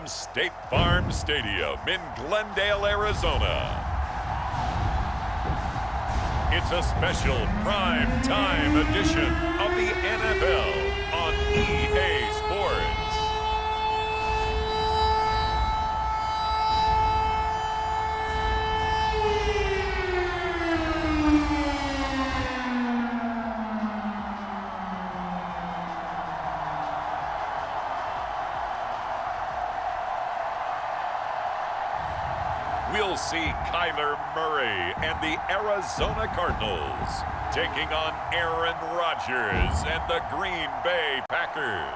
from State Farm Stadium in Glendale, Arizona. It's a special prime time edition of the NFL on EA Sports. We'll see Kyler Murray and the Arizona Cardinals taking on Aaron Rodgers and the Green Bay Packers.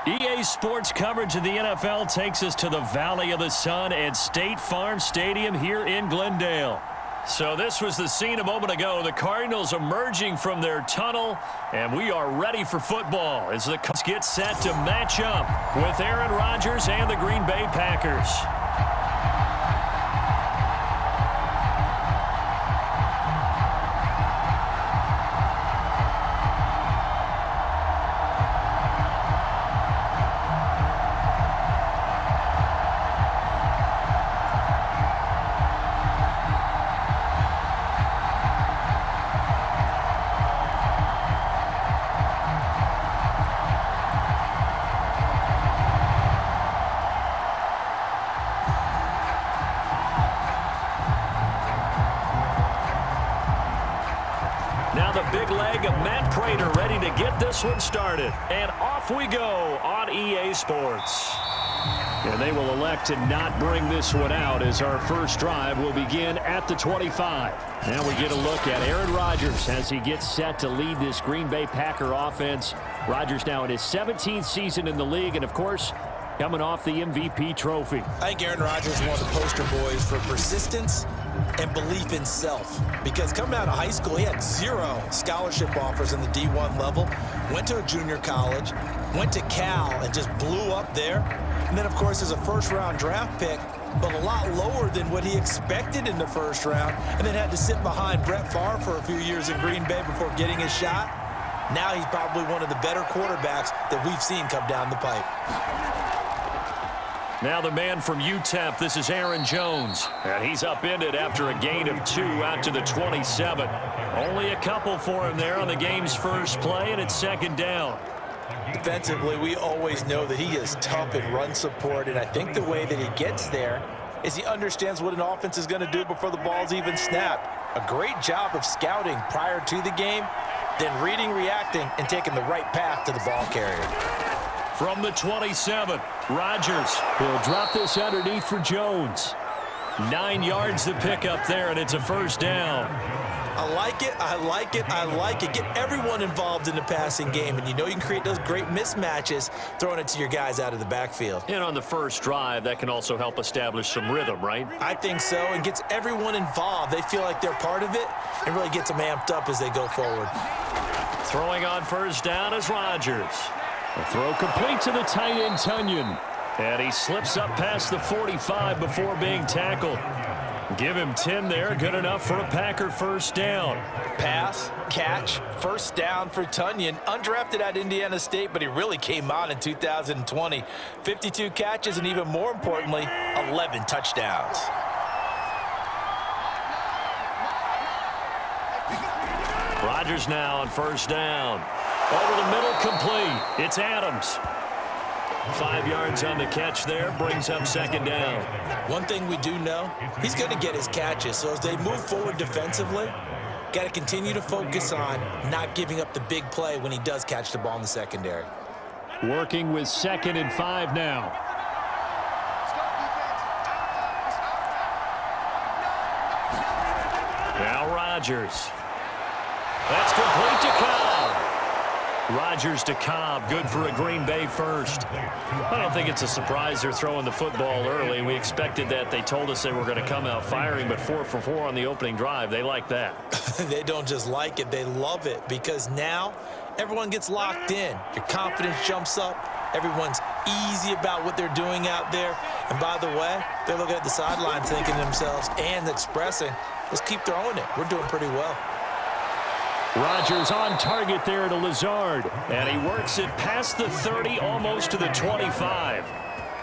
EA Sports coverage of the NFL takes us to the Valley of the Sun at State Farm Stadium here in Glendale. So this was the scene a moment ago. The Cardinals emerging from their tunnel, and we are ready for football as the Cardinals get set to match up with Aaron Rodgers and the Green Bay Packers. Now the big leg of Matt Prater ready to get this one started. And off we go on EA Sports. And they will elect to not bring this one out as our first drive will begin at the 25. Now we get a look at Aaron Rodgers as he gets set to lead this Green Bay Packer offense. Rodgers now in his 17th season in the league and, of course, coming off the MVP trophy. I think Aaron Rodgers is one of the poster boys for persistence and belief in self. Because coming out of high school, he had 0 scholarship offers in the D1 level. Went to a junior college, went to Cal, and just blew up there. And then, of course, as a first-round draft pick, but a lot lower than what he expected in the first round, and then had to sit behind Brett Favre for a few years in Green Bay before getting his shot. Now he's probably one of the better quarterbacks that we've seen come down the pipe. Now the man from UTEP, this is Aaron Jones. And he's upended after a gain of 2 out to the 27. Only a couple for him there on the game's first play, and it's second down. Defensively, we always know that he is tough in run support, and I think the way that he gets there is he understands what an offense is going to do before the ball's even snapped. A great job of scouting prior to the game, then reading, reacting, and taking the right path to the ball carrier. From the 27, Rodgers will drop this underneath for Jones. 9 yards to pick up there, and it's a first down. I like it, I like it, I like it. Get everyone involved in the passing game, and you know you can create those great mismatches throwing it to your guys out of the backfield. And on the first drive, that can also help establish some rhythm, right? I think so, and gets everyone involved. They feel like they're part of it, and really gets them amped up as they go forward. Throwing on first down is Rodgers. The throw complete to the tight end, Tunyon. And he slips up past the 45 before being tackled. Give him 10 there, good enough for a Packer first down. Pass, catch, first down for Tunyon. Undrafted at Indiana State, but he really came on in 2020. 52 catches, and even more importantly, 11 touchdowns. Rodgers now on first down. Over the middle, complete. It's Adams. 5 yards on the catch there, brings up second down. One thing we do know, he's going to get his catches. So as they move forward defensively, got to continue to focus on not giving up the big play when he does catch the ball in the secondary. Working with 2nd and 5 now. Now Rodgers. That's complete to Cobb. Rodgers to Cobb, good for a Green Bay first. I don't think it's a surprise they're throwing the football early. We expected that. They told us they were going to come out firing, but 4 for 4 on the opening drive. They like that. They don't just like it, they love it, because now everyone gets locked in. Your confidence jumps up. Everyone's easy about what they're doing out there. And by the way, they're looking at the sideline thinking to themselves and expressing, let's keep throwing it. We're doing pretty well. Rodgers on target there to Lazard. And he works it past the 30, almost to the 25.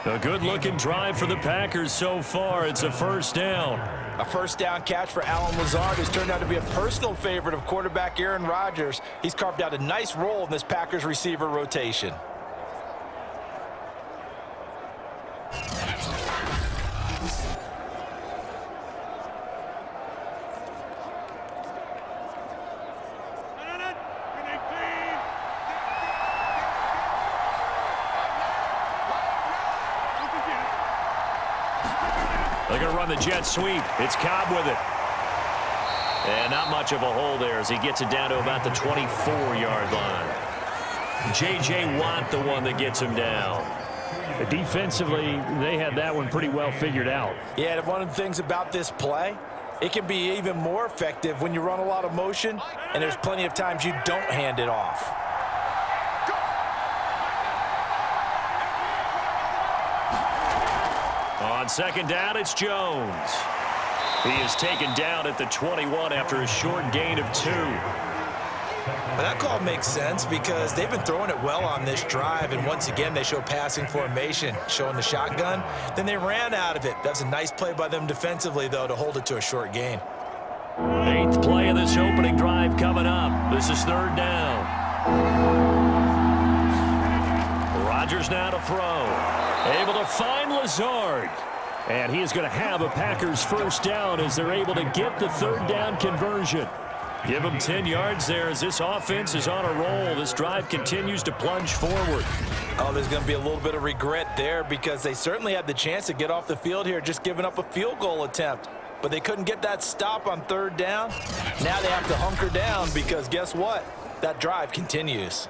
A good-looking drive for the Packers so far. It's a first down. A first down catch for Allen Lazard, who's turned out to be a personal favorite of quarterback Aaron Rodgers. He's carved out a nice role in this Packers receiver rotation. They're going to run the jet sweep. It's Cobb with it. And not much of a hole there as he gets it down to about the 24-yard line. J.J. Watt, the one that gets him down. Defensively, they had that one pretty well figured out. Yeah, and one of the things about this play, it can be even more effective when you run a lot of motion, and there's plenty of times you don't hand it off. On second down, it's Jones. He is taken down at the 21 after a short gain of 2. Well, that call makes sense because they've been throwing it well on this drive, and once again, they show passing formation, showing the shotgun. Then they ran out of it. That's a nice play by them defensively, though, to hold it to a short gain. 8th play of this opening drive coming up. This is third down. Rodgers now to throw. Able to find Lazard. And he is going to have a Packers first down as they're able to get the third down conversion. Give him 10 yards there as this offense is on a roll. This drive continues to plunge forward. Oh, there's going to be a little bit of regret there because they certainly had the chance to get off the field here, just giving up a field goal attempt. But they couldn't get that stop on third down. Now they have to hunker down because guess what? That drive continues.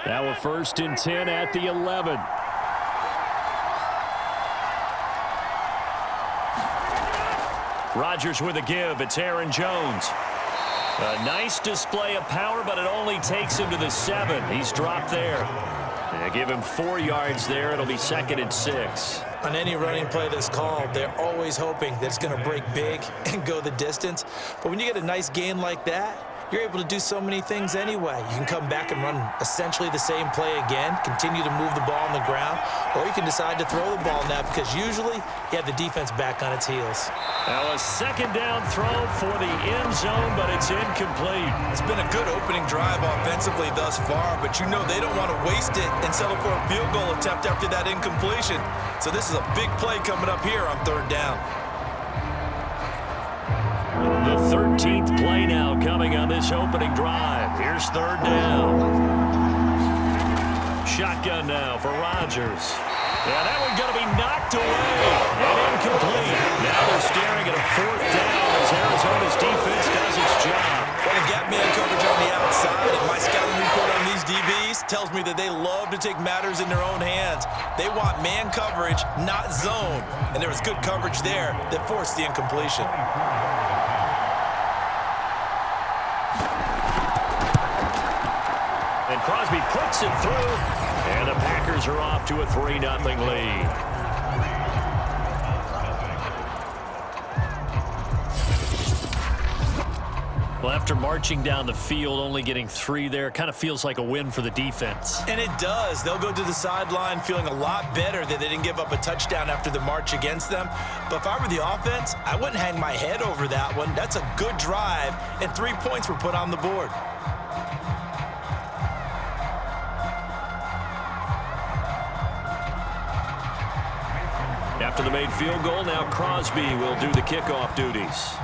Now a 1st and 10 at the 11. Rodgers with a give. It's Aaron Jones. A nice display of power, but it only takes him to the 7. He's dropped there. They give him 4 yards there. It'll be 2nd and 6. On any running play that's called, they're always hoping that it's going to break big and go the distance. But when you get a nice gain like that, you're able to do so many things anyway. You can come back and run essentially the same play again, continue to move the ball on the ground, or you can decide to throw the ball now because usually you have the defense back on its heels. Now a 2nd down throw for the end zone, but it's incomplete. It's been a good opening drive offensively thus far, but you know they don't want to waste it and settle for a field goal attempt after that incompletion. So this is a big play coming up here on third down. The 13th play now coming on this opening drive. Here's third down. Shotgun now for Rodgers. Yeah, that one's going to be knocked away and incomplete. Now they're staring at a 4th down as Arizona's defense does its job. Well, they got man coverage on the outside, and my scouting report on these DBs tells me that they love to take matters in their own hands. They want man coverage, not zone. And there was good coverage there that forced the incompletion. And Crosby puts it through, and the Packers are off to a 3-0 lead. Well, after marching down the field, only getting 3 there, kind of feels like a win for the defense. And it does. They'll go to the sideline feeling a lot better that they didn't give up a touchdown after the march against them. But if I were the offense, I wouldn't hang my head over that one. That's a good drive, and 3 points were put on the board. After the made field goal, now Crosby will do the kickoff duties.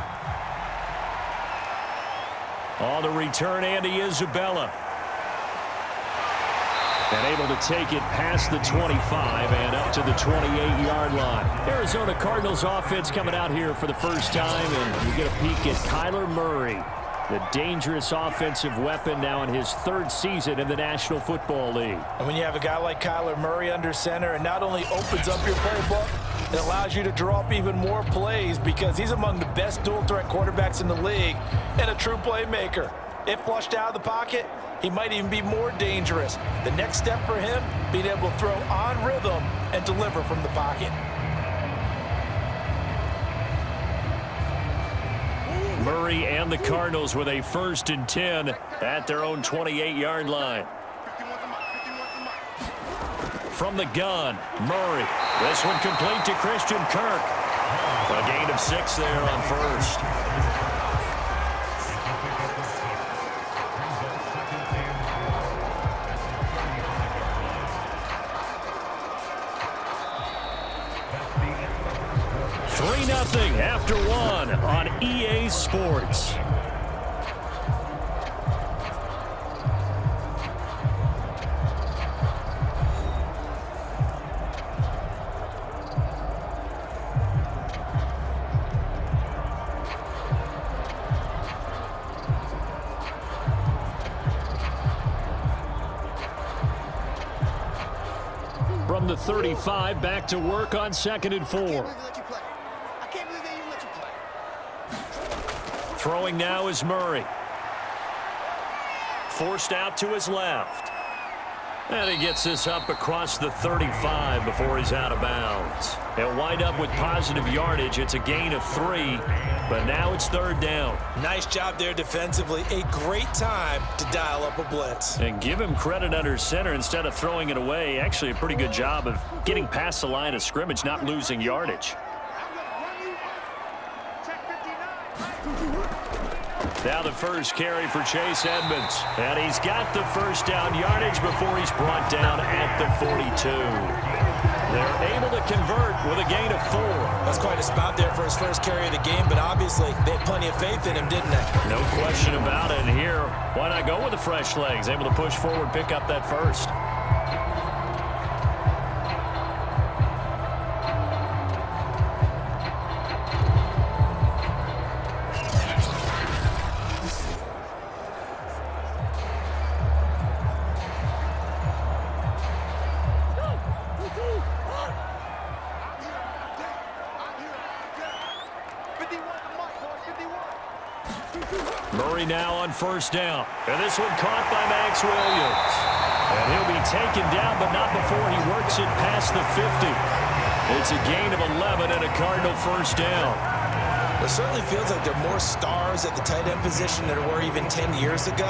On the return, Andy Isabella. And able to take it past the 25 and up to the 28-yard line. Arizona Cardinals offense coming out here for the first time, and you get a peek at Kyler Murray, the dangerous offensive weapon now in his 3rd season in the National Football League. And when you have a guy like Kyler Murray under center, it not only opens up your playbook, it allows you to draw up even more plays because he's among the best dual-threat quarterbacks in the league and a true playmaker. If flushed out of the pocket, he might even be more dangerous. The next step for him, being able to throw on rhythm and deliver from the pocket. Murray and the Cardinals with a 1st and 10 at their own 28-yard line. from the gun. Murray. This one complete to Christian Kirk. A gain of 6 there on first. Nothing after 1 on EA Sports. From the 35, back to work on 2nd and 4. Throwing now is Murray. Forced out to his left. And he gets this up across the 35 before he's out of bounds. He'll wind up with positive yardage. It's a gain of 3, but now it's 3rd down. Nice job there defensively. A great time to dial up a blitz. And give him credit under center instead of throwing it away. Actually a pretty good job of getting past the line of scrimmage, not losing yardage. Now the first carry for Chase Edmonds. And he's got the first down yardage before he's brought down at the 42. They're able to convert with a gain of 4. That's quite a spot there for his first carry of the game, but obviously they had plenty of faith in him, didn't they? No question about it. And here, why not go with the fresh legs? Able to push forward, pick up that first. Murray now on first down. And this one caught by Max Williams. And he'll be taken down, but not before he works it past the 50. It's a gain of 11 and a Cardinal first down. It certainly feels like there are more stars at the tight end position than there were even 10 years ago.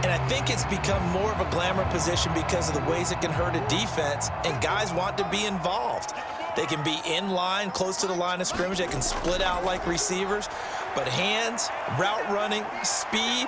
And I think it's become more of a glamour position because of the ways it can hurt a defense, and guys want to be involved. They can be in line, close to the line of scrimmage. They can split out like receivers. But hands, route running, speed,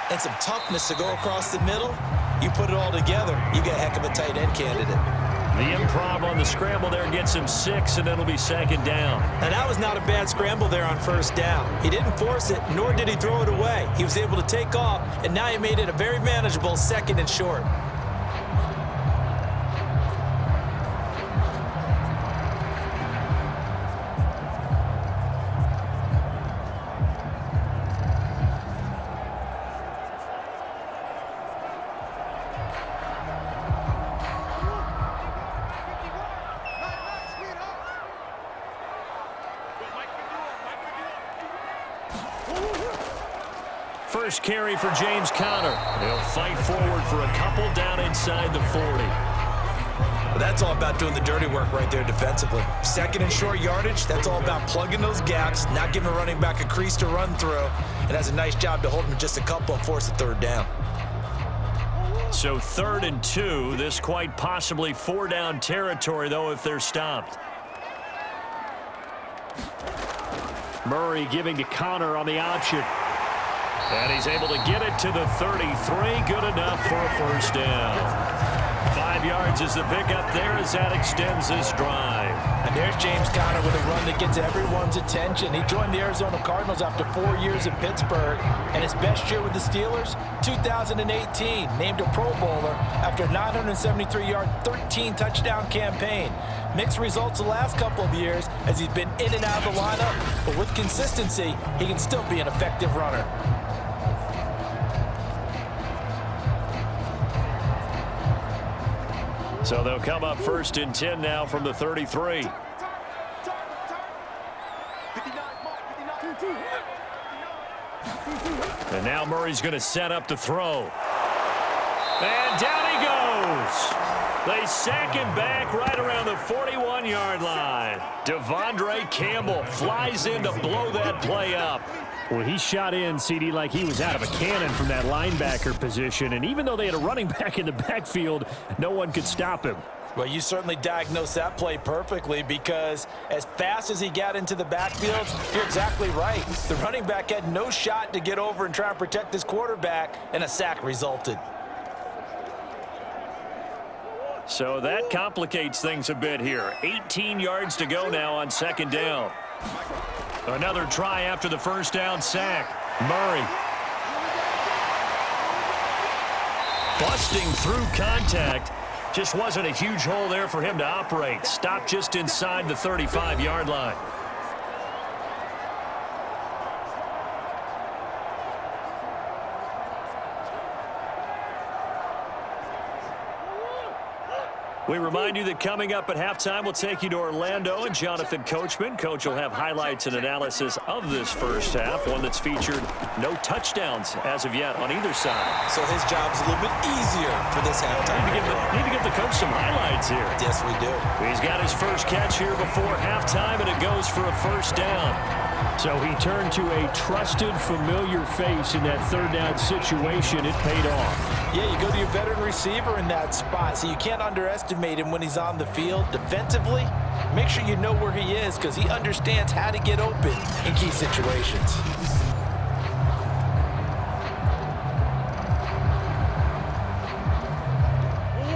and some toughness to go across the middle, you put it all together, you got a heck of a tight end candidate. The improv on the scramble there gets him 6, and it'll be 2nd down. And that was not a bad scramble there on first down. He didn't force it, nor did he throw it away. He was able to take off, and now he made it a very manageable 2nd and short. First carry for James Conner. He'll fight forward for a couple down inside the 40. Well, that's all about doing the dirty work right there defensively. 2nd and short yardage, that's all about plugging those gaps, not giving a running back a crease to run through, and that's a nice job to hold him to just a couple and force a 3rd down. So 3rd and 2, this quite possibly 4-down territory, though, if they're stopped. Murray giving to Conner on the option. And he's able to get it to the 33. Good enough for a first down. 5 yards is the pickup there as that extends this drive. And there's James Conner with a run that gets everyone's attention. He joined the Arizona Cardinals after 4 years in Pittsburgh. And his best year with the Steelers, 2018, named a Pro Bowler after a 973-yard, 13-touchdown campaign. Mixed results the last couple of years as he's been in and out of the lineup. But with consistency, he can still be an effective runner. So they'll come up 1st and 10 now from the 33. And now Murray's going to set up the throw. And down he goes. They sack him back right around the 41-yard line. Devondre Campbell flies in to blow that play up. Well, he shot in, CD, like he was out of a cannon from that linebacker position. And even though they had a running back in the backfield, no one could stop him. Well, you certainly diagnosed that play perfectly because as fast as he got into the backfield, you're exactly right. The running back had no shot to get over and try and protect his quarterback, and a sack resulted. So that complicates things a bit here. 18 yards to go now on second down. Another try after the first down sack. Murray. Busting through contact. Just wasn't a huge hole there for him to operate. Stopped just inside the 35-yard line. We remind you that coming up at halftime, we'll take you to Orlando and Jonathan Coachman. Coach will have highlights and analysis of this first half, one that's featured no touchdowns as of yet on either side. So his job's a little bit easier for this halftime. Need to give the coach some highlights here. Yes, we do. He's got his first catch here before halftime, and it goes for a first down. So he turned to a trusted, familiar face in that third down situation. It paid off. Yeah, you go to your veteran receiver in that spot, so you can't underestimate him when he's on the field. Defensively, make sure you know where he is because he understands how to get open in key situations.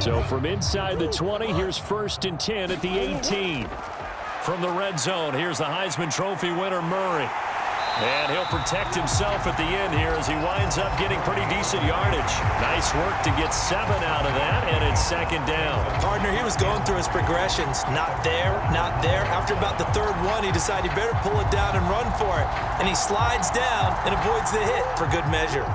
So from inside the 20, here's 1st and 10 at the 18. From the red zone, here's the Heisman Trophy winner, Murray. And he'll protect himself at the end here as he winds up getting pretty decent yardage. Nice work to get 7 out of that, and it's second down. Partner, he was going through his progressions. Not there, not there. After about the third one, he decided he better pull it down and run for it. And he slides down and avoids the hit for good measure.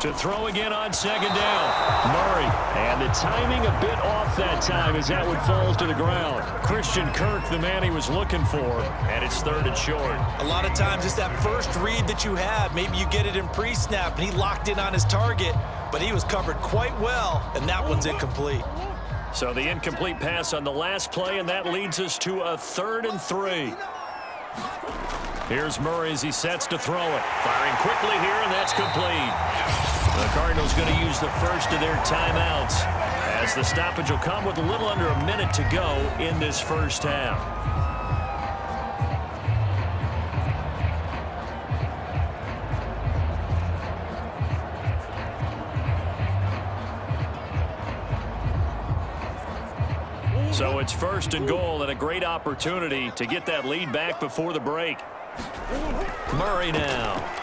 To throw again on second down, Murray. And the timing a bit off that time as that one falls to the ground. Christian Kirk, the man he was looking for, and it's 3rd and short. A lot of times it's that first read that you have. Maybe you get it in pre-snap, and he locked in on his target, but he was covered quite well, and that one's incomplete. So the incomplete pass on the last play, and that leads us to a 3rd and 3. Here's Murray as he sets to throw it. Firing quickly here, and that's complete. The Cardinals going to use the first of their timeouts as the stoppage will come with a little under a minute to go in this first half. So it's 1st and goal and a great opportunity to get that lead back before the break. Murray now.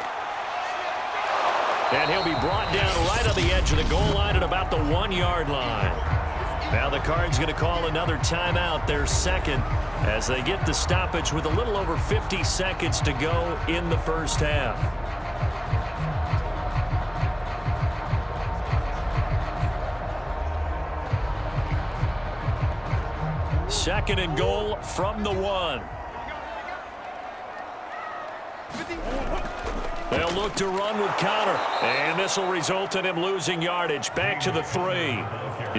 And he'll be brought down right on the edge of the goal line at about the 1-yard line. Now the Cards going to call another timeout, their second, as they get the stoppage with a little over 50 seconds to go in the first half. Second and goal from the 1. They'll look to run with Connor, and this will result in him losing yardage back to the 3.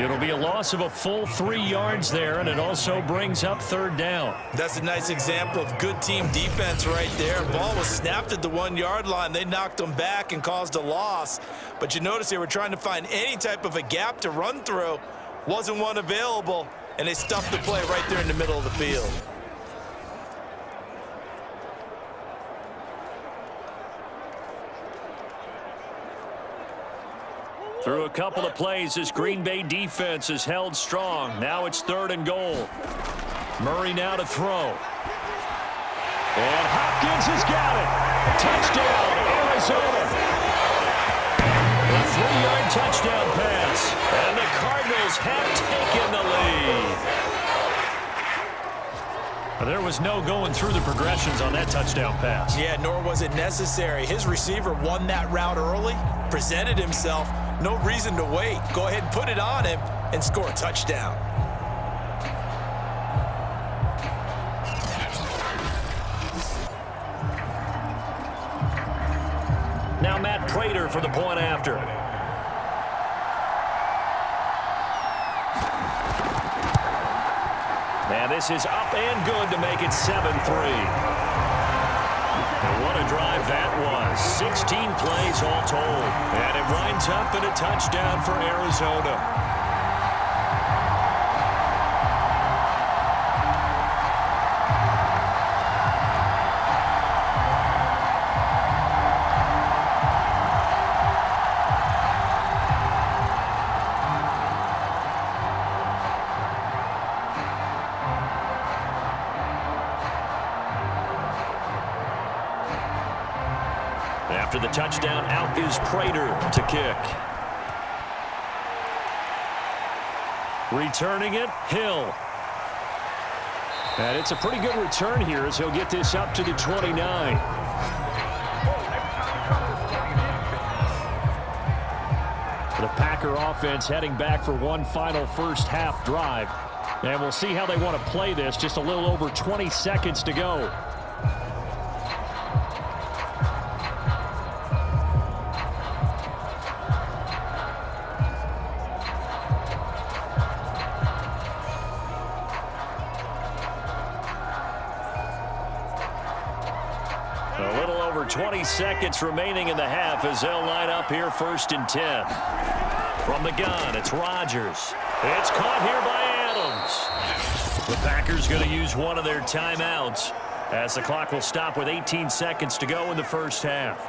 It'll be a loss of a full 3 yards there, and it also brings up 3rd down. That's a nice example of good team defense right there. Ball was snapped at the 1-yard line. They knocked him back and caused a loss. But you notice they were trying to find any type of a gap to run through. Wasn't one available, and they stuffed the play right there in the middle of the field. Through a couple of plays, this Green Bay defense is held strong. Now it's 3rd and goal. Murray now to throw. And Hopkins has got it. Touchdown, Arizona. A 3-yard touchdown pass. And the Cardinals have taken the lead. There was no going through the progressions on that touchdown pass. Yeah, nor was it necessary. His receiver won that route early, presented himself. No reason to wait. Go ahead and put it on him and score a touchdown. Now Matt Prater for the point after. And this is up and good to make it 7-3. What a drive that was. 16 plays all told. And it winds up in a touchdown for Arizona. After the touchdown, out is Prater to kick. Returning it, Hill. And it's a pretty good return here as he'll get this up to the 29. The Packer offense heading back for one final first half drive. And we'll see how they want to play this. Just a little over 20 seconds to go. A little over 20 seconds remaining in the half as they'll line up here 1st and 10. From the gun, it's Rodgers. It's caught here by Adams. The Packers going to use one of their timeouts as the clock will stop with 18 seconds to go in the first half.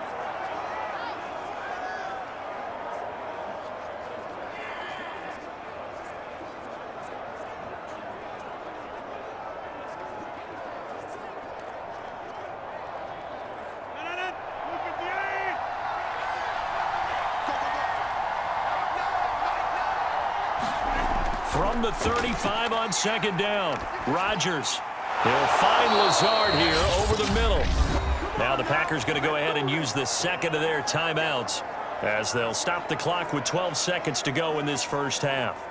From the 35 on 2nd down, Rodgers. He'll find Lazard here over the middle. Now the Packers going to go ahead and use the second of their timeouts as they'll stop the clock with 12 seconds to go in this first half.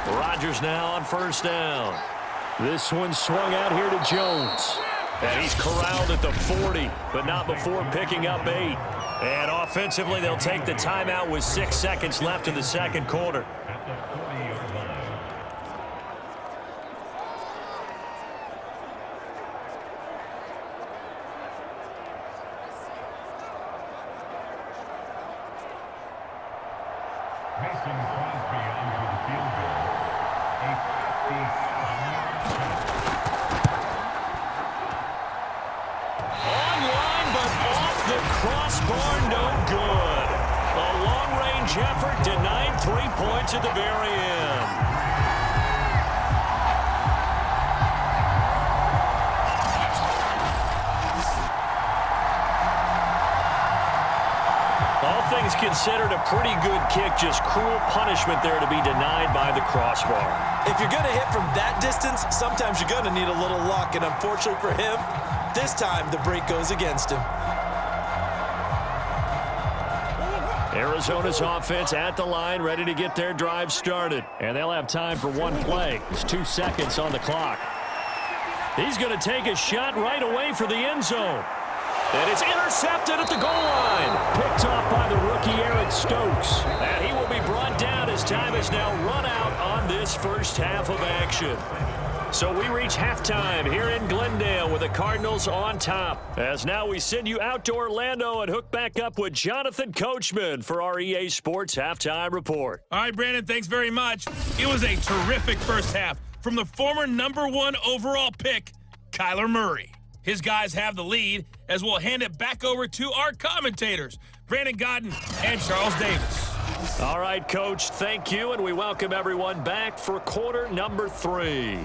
Rodgers now on 1st down. This one swung out here to Jones. And he's corralled at the 40, but not before picking up 8. And offensively, they'll take the timeout with 6 seconds left in the second quarter. Online, but off the crossbar, no good. A long-range effort denied 3 points at the very end. All things considered, a pretty good kick, just cruel punishment there to be denied by the crossbar. If you're going to hit from that distance, sometimes you're going to need a little luck, and unfortunately for him, this time the break goes against him. Arizona's offense at the line, ready to get their drive started. And they'll have time for one play. There's 2 seconds on the clock. He's going to take a shot right away for the end zone. And it's intercepted at the goal line. Picked off by the rookie Eric Stokes. And he will be brought down as time has now run out on this first half of action. So we reach halftime here in Glendale with the Cardinals on top. As now we send you out to Orlando and hook back up with Jonathan Coachman for our EA Sports Halftime Report. All right, Brandon, thanks very much. It was a terrific first half from the former #1 overall pick, Kyler Murray. His guys have the lead as we'll hand it back over to our commentators, Brandon Godden and Charles Davis. All right, Coach, thank you, and we welcome everyone back for quarter number 3.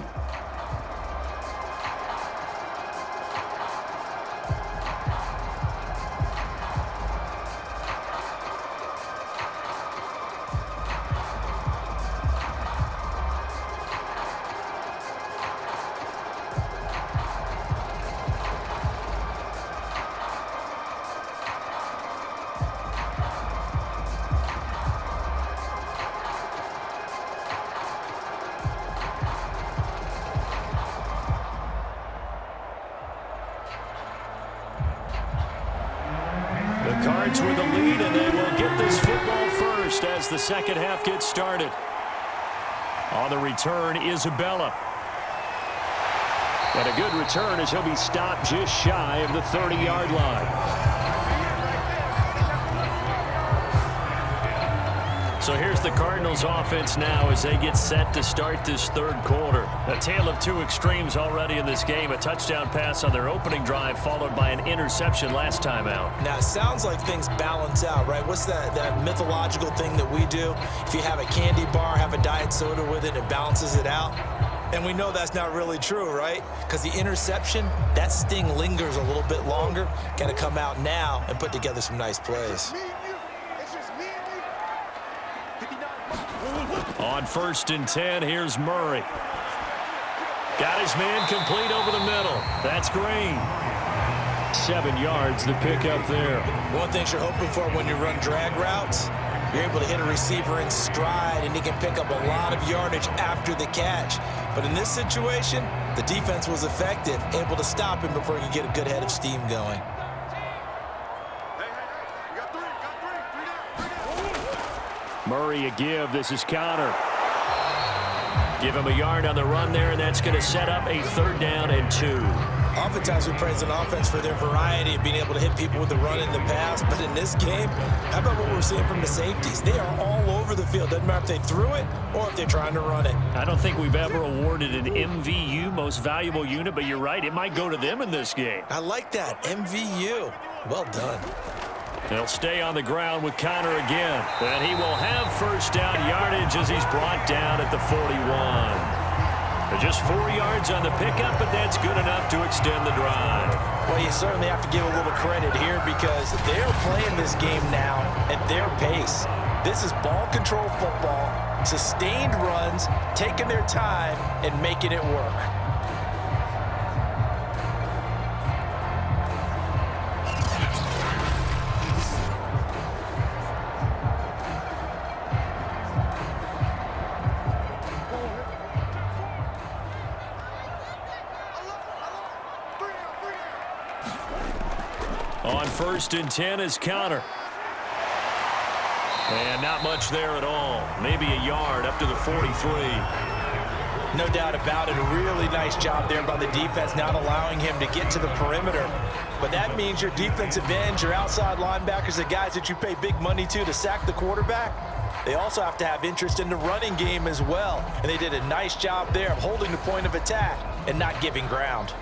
yards with a lead, and they will get this football first as the second half gets started. On the return, Isabella. And a good return as he'll be stopped just shy of the 30-yard line. So here's the Cardinals offense now as they get set to start this third quarter. A tale of two extremes already in this game. A touchdown pass on their opening drive followed by an interception last time out. Now, it sounds like things balance out, right? What's that mythological thing that we do? If you have a candy bar, have a diet soda with it, it balances it out. And we know that's not really true, right? Because the interception, that sting lingers a little bit longer. Got to come out now and put together some nice plays. On 1st and 10, here's Murray. Got his man complete over the middle. That's Green. 7 yards, the pickup there. One thing you're hoping for when you run drag routes, you're able to hit a receiver in stride, and he can pick up a lot of yardage after the catch. But in this situation, the defense was effective, able to stop him before he could get a good head of steam going. Murray a give. This is Connor. Give him a yard on the run there, and that's going to set up a 3rd down and 2. Oftentimes we praise an offense for their variety of being able to hit people with the run in the pass. But in this game, how about what we're seeing from the safeties? They are all over the field. Doesn't matter if they threw it or if they're trying to run it. I don't think we've ever awarded an MVU, most valuable unit, but you're right. It might go to them in this game. I like that. MVU. Well done. They'll stay on the ground with Connor again. And he will have 1st down yardage as he's brought down at the 41. Just 4 yards on the pickup, but that's good enough to extend the drive. Well, you certainly have to give a little credit here because they're playing this game now at their pace. This is ball control football, sustained runs, taking their time and making it work. On 1st and 10 is Connor. And not much there at all. Maybe a yard up to the 43. No doubt about it. A really nice job there by the defense, not allowing him to get to the perimeter. But that means your defensive ends, your outside linebackers, the guys that you pay big money to sack the quarterback, they also have to have interest in the running game as well. And they did a nice job there of holding the point of attack and not giving ground.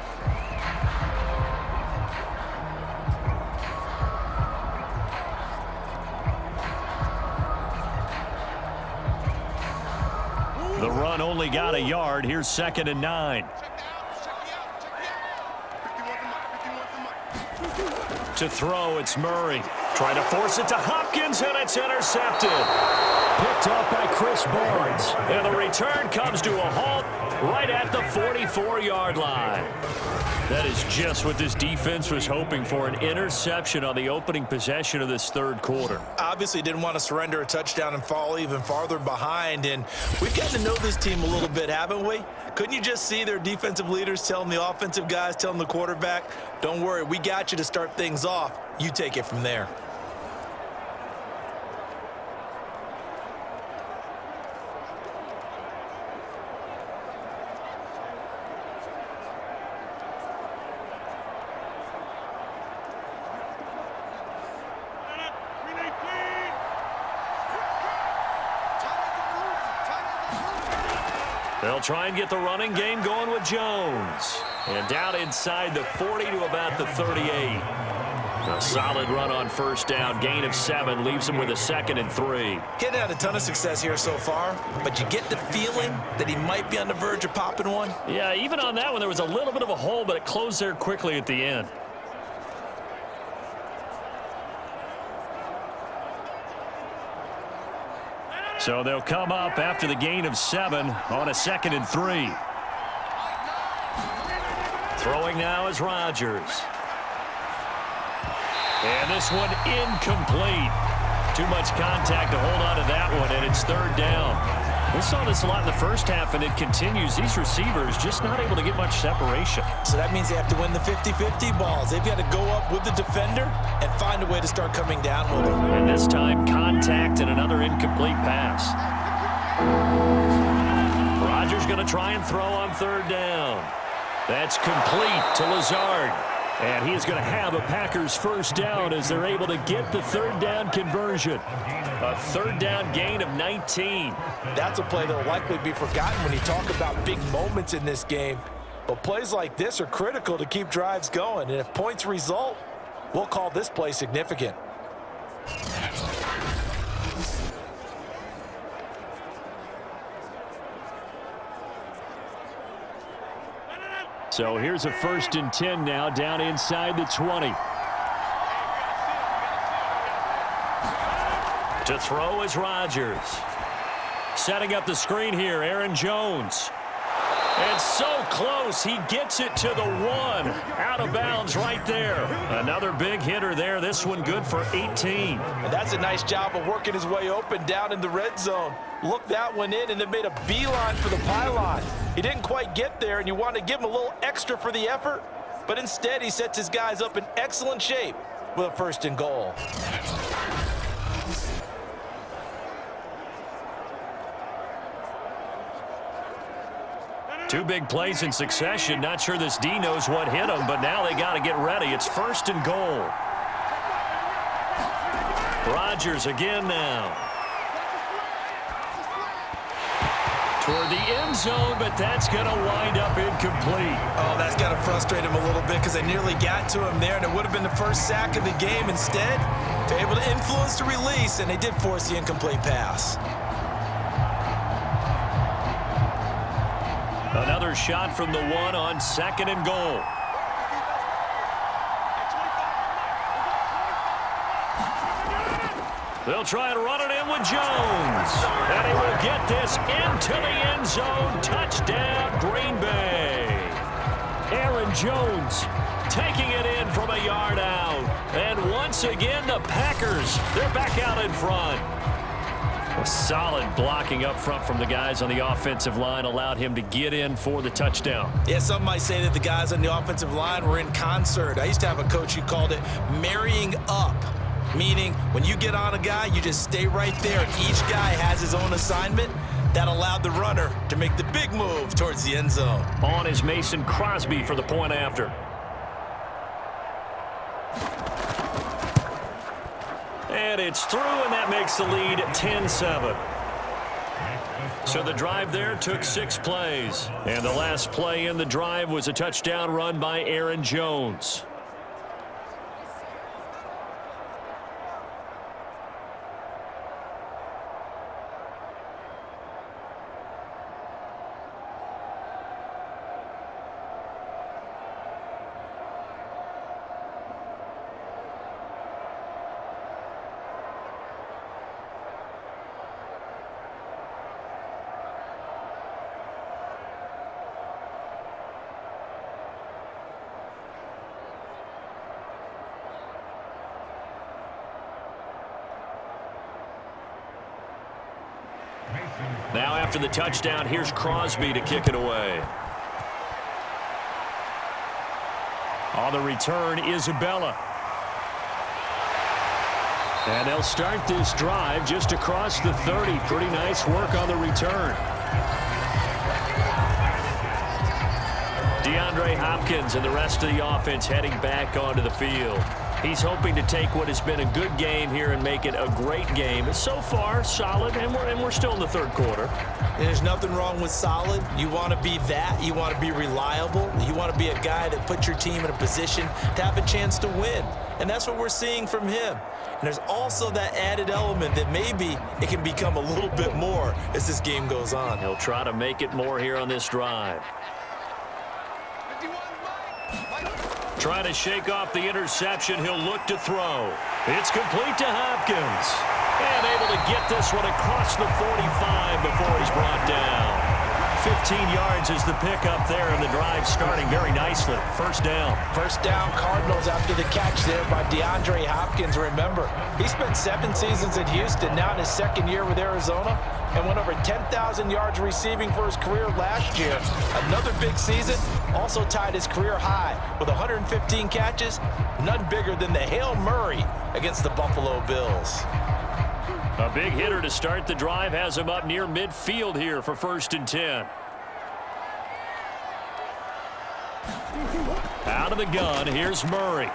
The run only got a yard. Here's 2nd and 9. To throw, it's Murray. Trying to force it to Hopkins, and it's intercepted. Picked off by Chris Barnes. And the return comes to a halt right at the 44-yard line. That is just what this defense was hoping for, an interception on the opening possession of this third quarter. Obviously didn't want to surrender a touchdown and fall even farther behind, and we've gotten to know this team a little bit, haven't we? Couldn't you just see their defensive leaders telling the offensive guys, telling the quarterback, don't worry, we got you to start things off. You take it from there. They'll try and get the running game going with Jones. And down inside the 40 to about the 38. A solid run on 1st down. Gain of 7 leaves him with a 2nd and 3. Getting had a ton of success here so far, but you get the feeling that he might be on the verge of popping one. Yeah, even on that one, there was a little bit of a hole, but it closed there quickly at the end. So they'll come up after the gain of 7 on a 2nd and 3. Throwing now is Rodgers. And this one incomplete. Too much contact to hold on to that one, and it's 3rd down. We saw this a lot in the first half, and it continues. These receivers just not able to get much separation. So that means they have to win the 50-50 balls. They've got to go up with the defender and find a way to start coming down with it. And this time, contact and another incomplete pass. Rodgers going to try and throw on third down. That's complete to Lazard. And he is going to have a Packers first down as they're able to get the third down conversion. A third down gain of 19. That's a play that will likely be forgotten when you talk about big moments in this game. But plays like this are critical to keep drives going. And if points result, we'll call this play significant. So here's a 1st and 10 now, down inside the 20. To throw is Rodgers. Setting up the screen here, Aaron Jones. And so close, he gets it to the 1. Out of bounds right there. Another big hitter there, this one good for 18. And that's a nice job of working his way open down in the red zone. Looked that one in and then made a beeline for the pylon. He didn't quite get there, and you want to give him a little extra for the effort. But instead, he sets his guys up in excellent shape with a 1st and goal. Two big plays in succession. Not sure this D knows what hit him, but now they got to get ready. It's 1st and goal. Rodgers again now. Toward the end zone, but that's going to wind up incomplete. Oh, that's got to frustrate him a little bit because they nearly got to him there, and it would have been the first sack of the game. Instead, they're able to influence the release, and they did force the incomplete pass. Another shot from the 1 on 2nd and goal. They'll try and run it in with Jones. And he will get this into the end zone. Touchdown, Green Bay. Aaron Jones taking it in from a yard out. And once again, the Packers, they're back out in front. A solid blocking up front from the guys on the offensive line allowed him to get in for the touchdown. Yeah, some might say that the guys on the offensive line were in concert. I used to have a coach who called it marrying up, meaning when you get on a guy, you just stay right there. Each guy has his own assignment. That allowed the runner to make the big move towards the end zone. On is Mason Crosby for the point after. And it's through, and that makes the lead 10-7. So the drive there took 6 plays. And the last play in the drive was a touchdown run by Aaron Jones. Now after the touchdown, here's Crosby to kick it away. On the return, Isabella. And they'll start this drive just across the 30. Pretty nice work on the return. DeAndre Hopkins and the rest of the offense heading back onto the field. He's hoping to take what has been a good game here and make it a great game. So far, solid, and we're still in the third quarter. And there's nothing wrong with solid. You want to be that. You want to be reliable. You want to be a guy that puts your team in a position to have a chance to win. And that's what we're seeing from him. And there's also that added element that maybe it can become a little bit more as this game goes on. He'll try to make it more here on this drive. Trying to shake off the interception. He'll look to throw. It's complete to Hopkins. And able to get this one across the 45 before he's brought down. 15 yards is the pickup there, and the drive starting very nicely. First down. First down, Cardinals after the catch there by DeAndre Hopkins. Remember, he spent 7 seasons in Houston, now in his second year with Arizona, and went over 10,000 yards receiving for his career last year. Another big season, also tied his career high with 115 catches, none bigger than the Hail Murray against the Buffalo Bills. A big hitter to start the drive has him up near midfield here for 1st and 10. Out of the gun, here's Murray.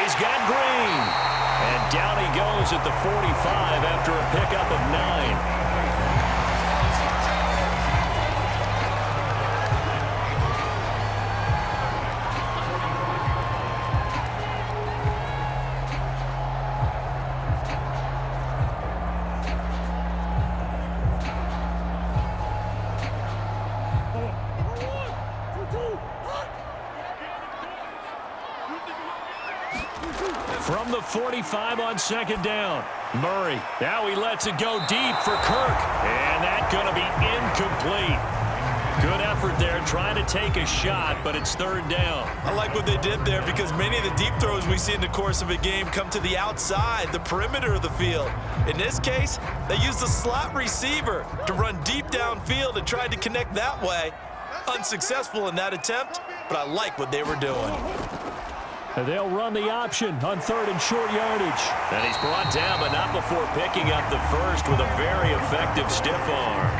He's got Green. And down he goes at the 45 after a pickup of 9. From the 45 on 2nd down. Murray. Now he lets it go deep for Kirk. And that's going to be incomplete. Good effort there trying to take a shot, but it's 3rd down. I like what they did there because many of the deep throws we see in the course of a game come to the outside, the perimeter of the field. In this case, they used the slot receiver to run deep downfield and tried to connect that way. Unsuccessful in that attempt, but I like what they were doing. And they'll run the option on 3rd and short yardage. And he's brought down, but not before picking up the first with a very effective stiff arm.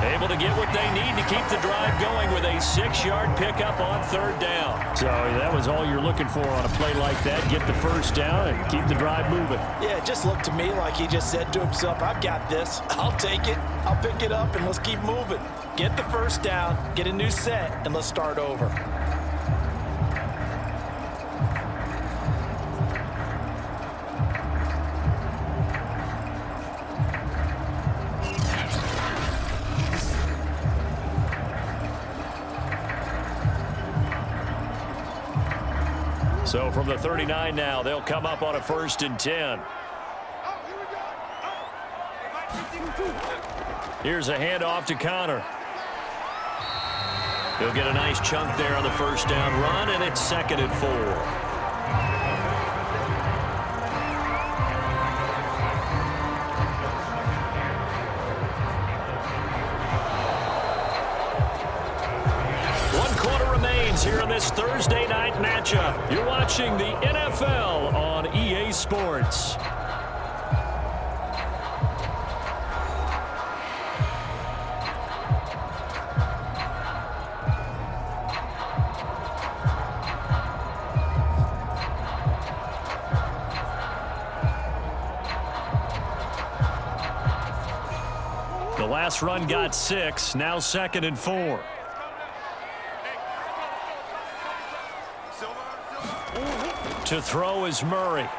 Able to get what they need to keep the drive going with a 6-yard pickup on 3rd down. So that was all you're looking for on a play like that. Get the first down and keep the drive moving. Yeah, it just looked to me like he just said to himself, I've got this. I'll take it. I'll pick it up, and let's keep moving. Get the first down, get a new set, and let's start over. So from the 39 now, they'll come up on a 1st and 10. Here's a handoff to Connor. He'll get a nice chunk there on the 1st down run, and it's 2nd and 4. Here in this Thursday night matchup. You're watching the NFL on EA Sports. The last run got 6, now 2nd and 4. To throw is Murray.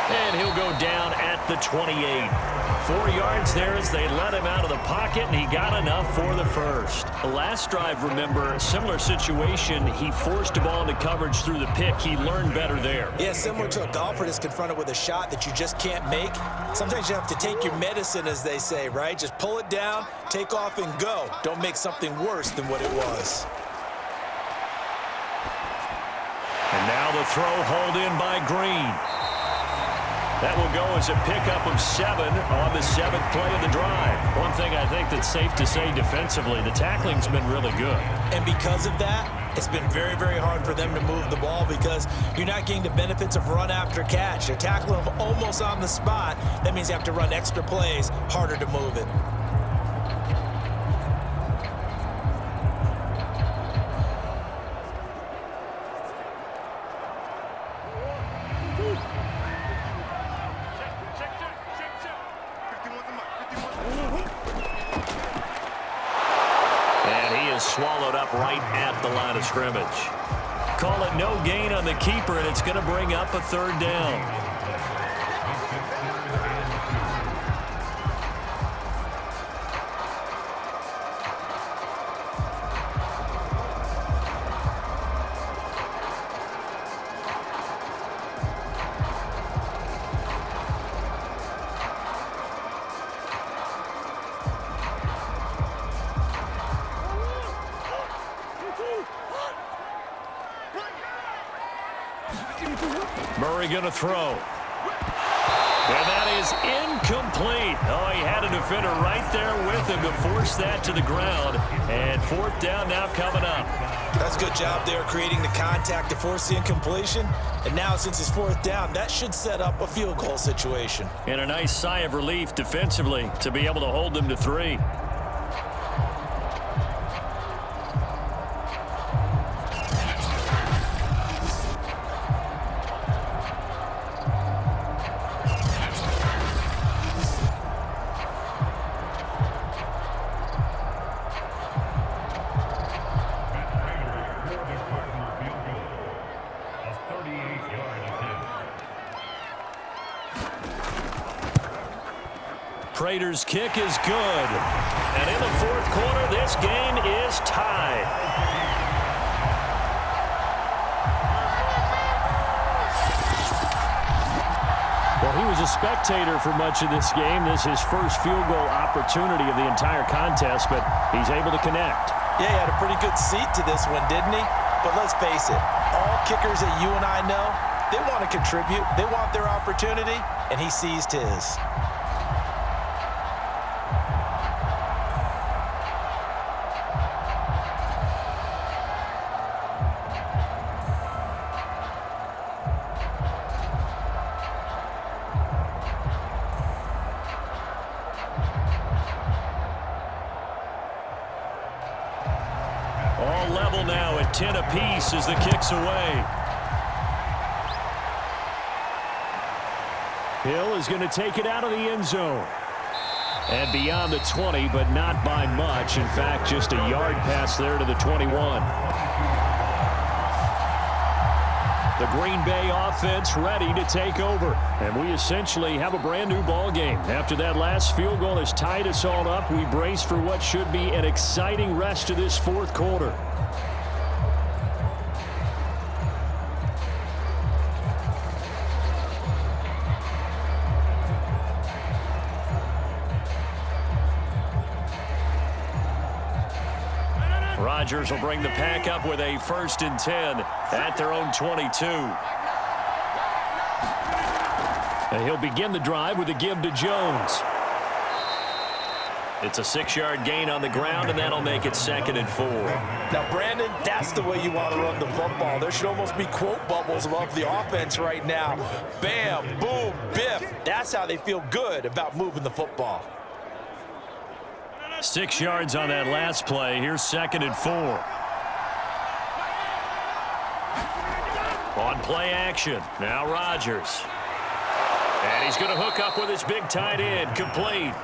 And he'll go down at the 28. 4 yards there as they let him out of the pocket, and he got enough for the first. The last drive, remember, similar situation. He forced the ball into coverage through the pick. He learned better there. Yeah, similar to a golfer that's confronted with a shot that you just can't make. Sometimes you have to take your medicine, as they say, right? Just pull it down, take off, and go. Don't make something worse than what it was. And now the throw hauled in by Green. That will go as a pickup of 7 on the 7th play of the drive. One thing I think that's safe to say defensively, the tackling's been really good. And because of that, it's been very, very hard for them to move the ball because you're not getting the benefits of run after catch. You're tackling them almost on the spot. That means you have to run extra plays, harder to move it. Swallowed up right at the line of scrimmage. Call it no gain on the keeper, and it's going to bring up a 3rd down. McMurray going to throw. And that is incomplete. Oh, he had a defender right there with him to force that to the ground. And fourth down now coming up. That's a good job there creating the contact to force the incompletion. And now since it's fourth down, that should set up a field goal situation. And a nice sigh of relief defensively to be able to hold them to 3. Prater's kick is good. And in the fourth quarter, this game is tied. Well, he was a spectator for much of this game. This is his first field goal opportunity of the entire contest, but he's able to connect. Yeah, he had a pretty good seat to this one, didn't he? But let's face it, all kickers that you and I know, they want to contribute. They want their opportunity, and he seized his. All level now at 10 apiece as the kick's away. Hill is going to take it out of the end zone. And beyond the 20, but not by much. In fact, just a yard pass there to the 21. The Green Bay offense ready to take over. And we essentially have a brand new ball game. After that last field goal has tied us all up, we brace for what should be an exciting rest of this fourth quarter. Rodgers will bring the pack up with a 1st and 10 at their own 22. And he'll begin the drive with a give to Jones. It's a 6-yard gain on the ground, and that'll make it 2nd and 4. Now, Brandon, that's the way you want to run the football. There should almost be quote bubbles above the offense right now. Bam, boom, biff. That's how they feel good about moving the football. 6 yards on that last play. Here's 2nd and 4. On play action. Now Rodgers. And he's going to hook up with his big tight end. Complete.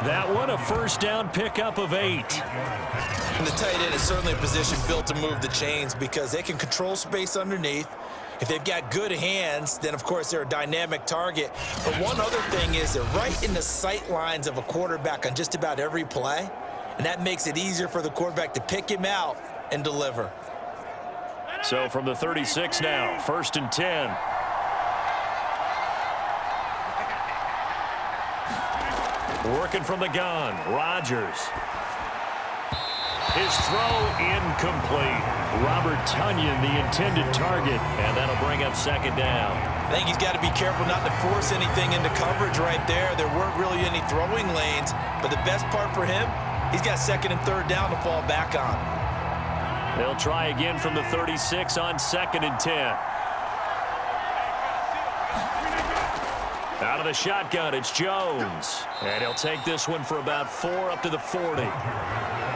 That one a first down pickup of 8. And the tight end is certainly a position built to move the chains because they can control space underneath. If they've got good hands, then, of course, they're a dynamic target. But one other thing is they're right in the sight lines of a quarterback on just about every play, and that makes it easier for the quarterback to pick him out and deliver. So from the 36 now, 1st and 10. Working from the gun, Rodgers. His throw incomplete. Robert Tonyan, the intended target, and that'll bring up 2nd down. I think he's got to be careful not to force anything into coverage right there. There weren't really any throwing lanes, but the best part for him, he's got 2nd and 3rd down to fall back on. They'll try again from the 36 on 2nd and 10. Out of the shotgun, it's Jones. And he'll take this one for about 4 up to the 40.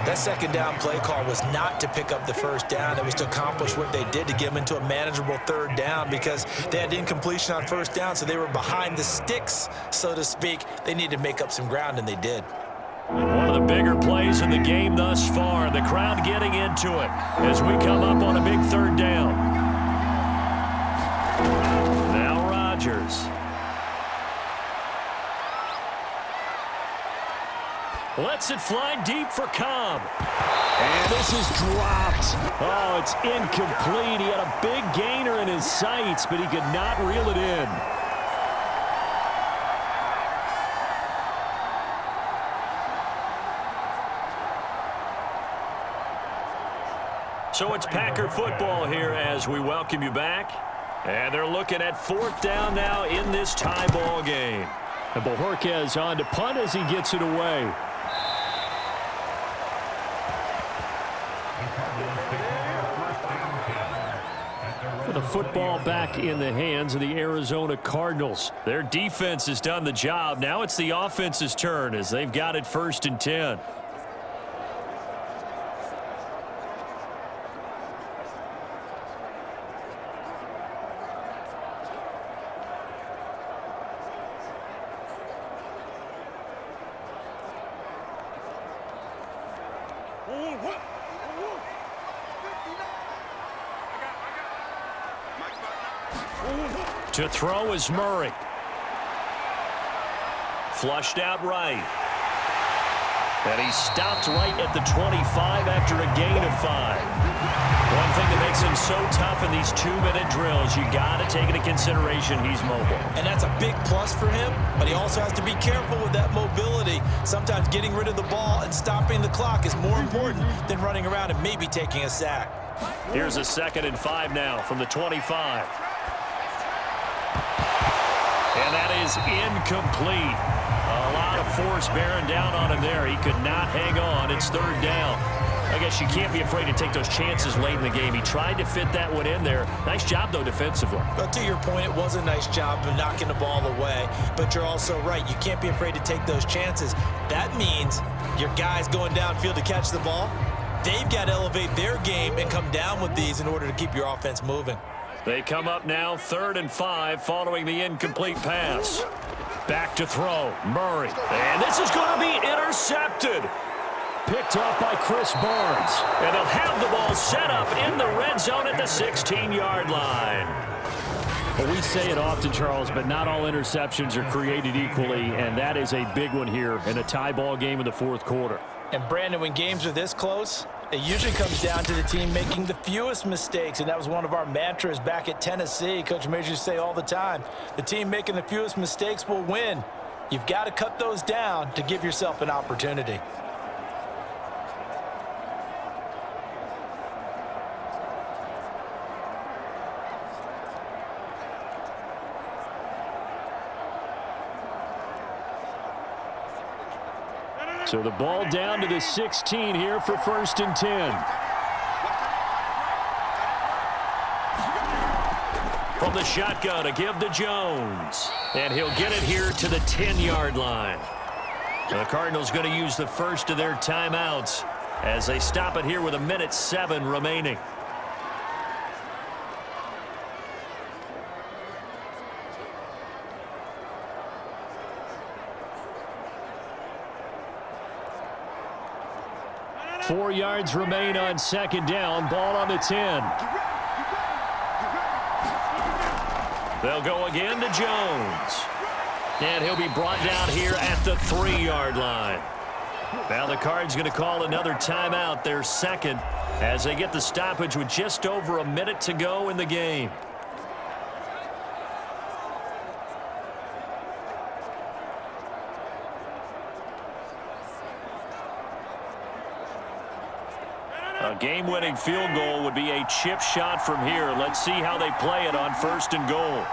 That 2nd down play call was not to pick up the 1st down. It was to accomplish what they did to get them into a manageable 3rd down because they had incompletion on 1st down, so they were behind the sticks, so to speak. They needed to make up some ground, and they did. One of the bigger plays in the game thus far. The crowd getting into it as we come up on a big 3rd down. Now Rodgers. Lets it fly deep for Cobb. And this is dropped. Oh, it's incomplete. He had a big gainer in his sights, but he could not reel it in. So it's Packer football here as we welcome you back. And they're looking at 4th down now in this tie ball game. And Bojorquez on to punt as he gets it away. The football back in the hands of the Arizona Cardinals. Their defense has done the job. Now it's the offense's turn as they've got it 1st and 10. To throw is Murray. Flushed out right. And he stopped right at the 25 after a gain of 5. One thing that makes him so tough in these 2-minute drills, you got to take into consideration he's mobile. And that's a big plus for him, but he also has to be careful with that mobility. Sometimes getting rid of the ball and stopping the clock is more important than running around and maybe taking a sack. Here's a 2nd and 5 now from the 25. And that is incomplete. A lot of force bearing down on him there. He could not hang on. It's 3rd down. I guess you can't be afraid to take those chances late in the game. He tried to fit that one in there. Nice job, though, defensively. But to your point, it was a nice job of knocking the ball away. But you're also right. You can't be afraid to take those chances. That means your guys going downfield to catch the ball, they've got to elevate their game and come down with these in order to keep your offense moving. They come up now 3rd and 5 following the incomplete pass. Back to throw. Murray. And this is going to be intercepted. Picked off by Chris Barnes. And they'll have the ball set up in the red zone at the 16-yard line. Well, we say it often, Charles, but not all interceptions are created equally, and that is a big one here in a tie ball game in the 4th quarter. And, Brandon, when games are this close, it usually comes down to the team making the fewest mistakes, and that was one of our mantras back at Tennessee. Coach Majors used to say all the time, the team making the fewest mistakes will win. You've got to cut those down to give yourself an opportunity. So the ball down to the 16 here for 1st and 10. From the shotgun, a give to Jones. And he'll get it here to the 10-yard line. The Cardinals going to use the first of their timeouts as they stop it here with 1:07 remaining. Four yards remain on 2nd down. Ball on the 10. They'll go again to Jones. And he'll be brought down here at the 3-yard line. Now the Cards going to call another timeout, their 2nd, as they get the stoppage with just over a minute to go in the game. A game-winning field goal would be a chip shot from here. Let's see how they play it on 1st and goal.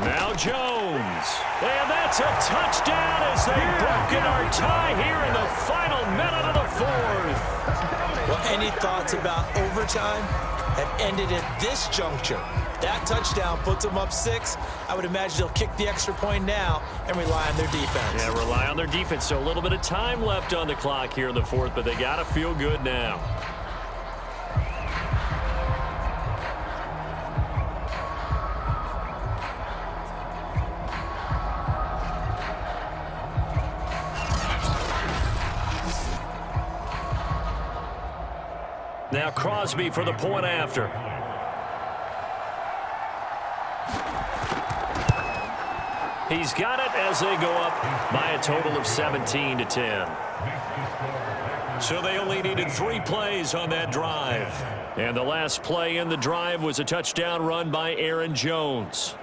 Now Jones. And that's a touchdown as they've broken our tie here in the final minute of the 4th. Well, any thoughts about overtime have ended at this juncture. That touchdown puts them up 6. I would imagine they'll kick the extra point now and rely on their defense. Yeah, rely on their defense. So a little bit of time left on the clock here in the 4th, but they got to feel good now. Now Crosby for the point after. He's got it as they go up by a total of 17-10. So they only needed 3 plays on that drive. And the last play in the drive was a touchdown run by Aaron Jones.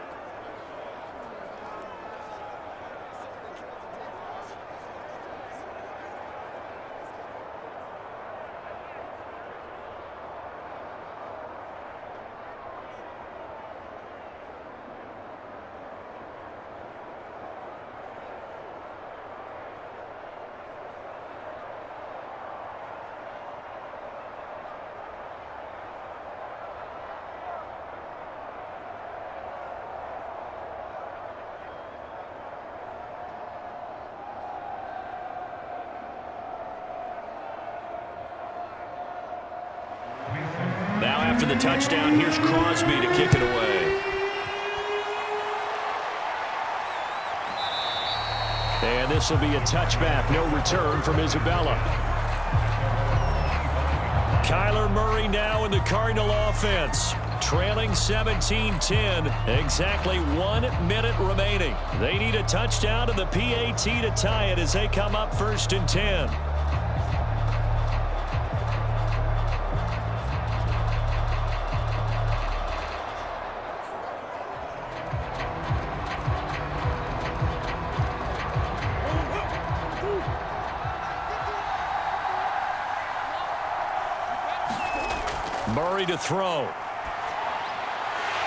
after the touchdown. Here's Crosby to kick it away. And this will be a touchback. No return from Isabella. Kyler Murray now in the Cardinal offense. Trailing 17-10. Exactly 1 minute remaining. They need a touchdown and the PAT to tie it as they come up 1st and 10. Murray to throw.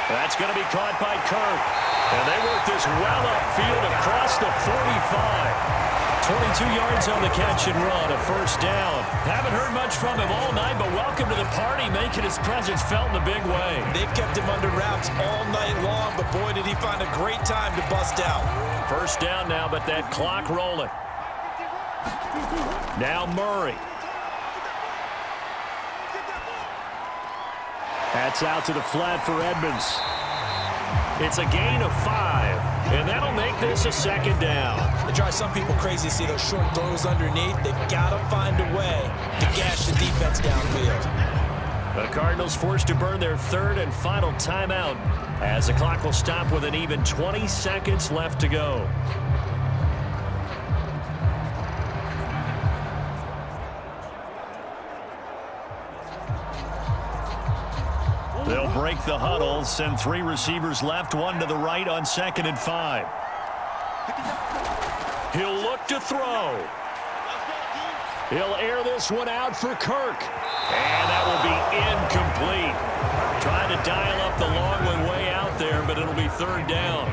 That's going to be caught by Kirk. And they work this well upfield across the 45. 22 yards on the catch and run, a 1st down. Haven't heard much from him all night, but welcome to the party, making his presence felt in a big way. They've kept him under wraps all night long, but boy, did he find a great time to bust out. 1st down now, but that clock rolling. Now Murray. That's out to the flat for Edmonds. It's a gain of 5, and that'll make this a 2nd down. It drives some people crazy to see those short throws underneath. They've got to find a way to gash the defense downfield. The Cardinals forced to burn their 3rd and final timeout as the clock will stop with an even 20 seconds left to go. They'll break the huddle, send 3 receivers left, 1 to the right on 2nd and 5. He'll look to throw. He'll air this one out for Kirk. And that will be incomplete. Trying to dial up the long one way out there, but it'll be 3rd down.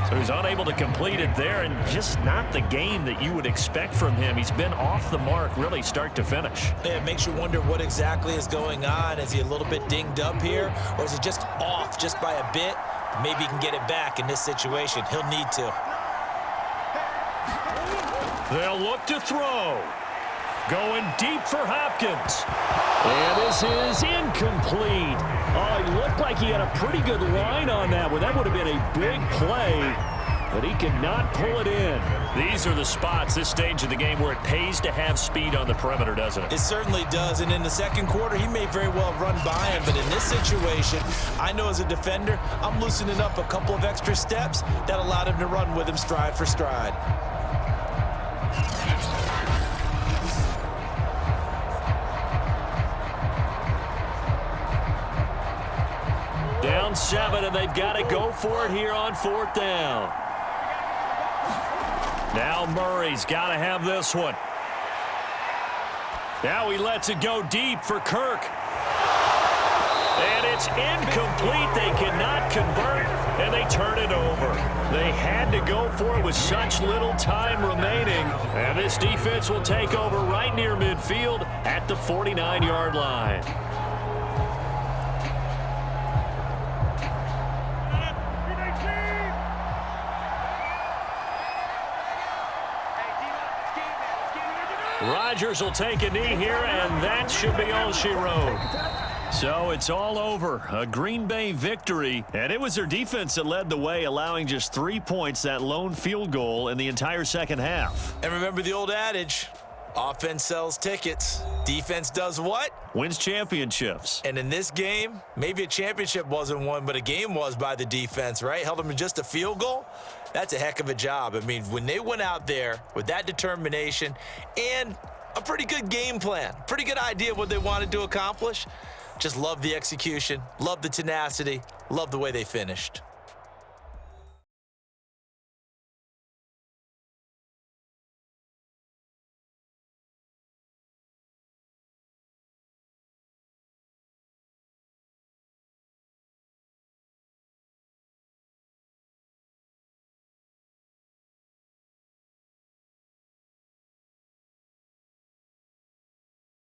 So he's unable to complete it there, and just not the game that you would expect from him. He's been off the mark, really, start to finish. Yeah, it makes you wonder what exactly is going on. Is he a little bit dinged up here, or is he just off just by a bit? Maybe he can get it back in this situation. He'll need to. They'll look to throw. Going deep for Hopkins. And this is incomplete. Oh, he looked like he had a pretty good line on that one. That would have been a big play, but he could not pull it in. These are the spots, this stage of the game, where it pays to have speed on the perimeter, doesn't it? It certainly does, and in the 2nd quarter, he may very well run by him, but in this situation, I know as a defender, I'm loosening up a couple of extra steps that allowed him to run with him stride for stride. Down 7, and they've got to go for it here on 4th down. Now Murray's got to have this one. Now he lets it go deep for Kirk. And it's incomplete. They cannot convert, and they turn it over. They had to go for it with such little time remaining. And this defense will take over right near midfield at the 49-yard line. Rodgers will take a knee here, and that should be all she wrote. So it's all over. A Green Bay victory, and it was their defense that led the way, allowing just 3 points, that lone field goal in the entire 2nd half. And remember the old adage, offense sells tickets. Defense does what? Wins championships. And in this game, maybe a championship wasn't won, but a game was by the defense, right? Held them to just a field goal. That's a heck of a job. I mean, when they went out there with that determination and a pretty good game plan, pretty good idea of what they wanted to accomplish, just love the execution, love the tenacity, love the way they finished.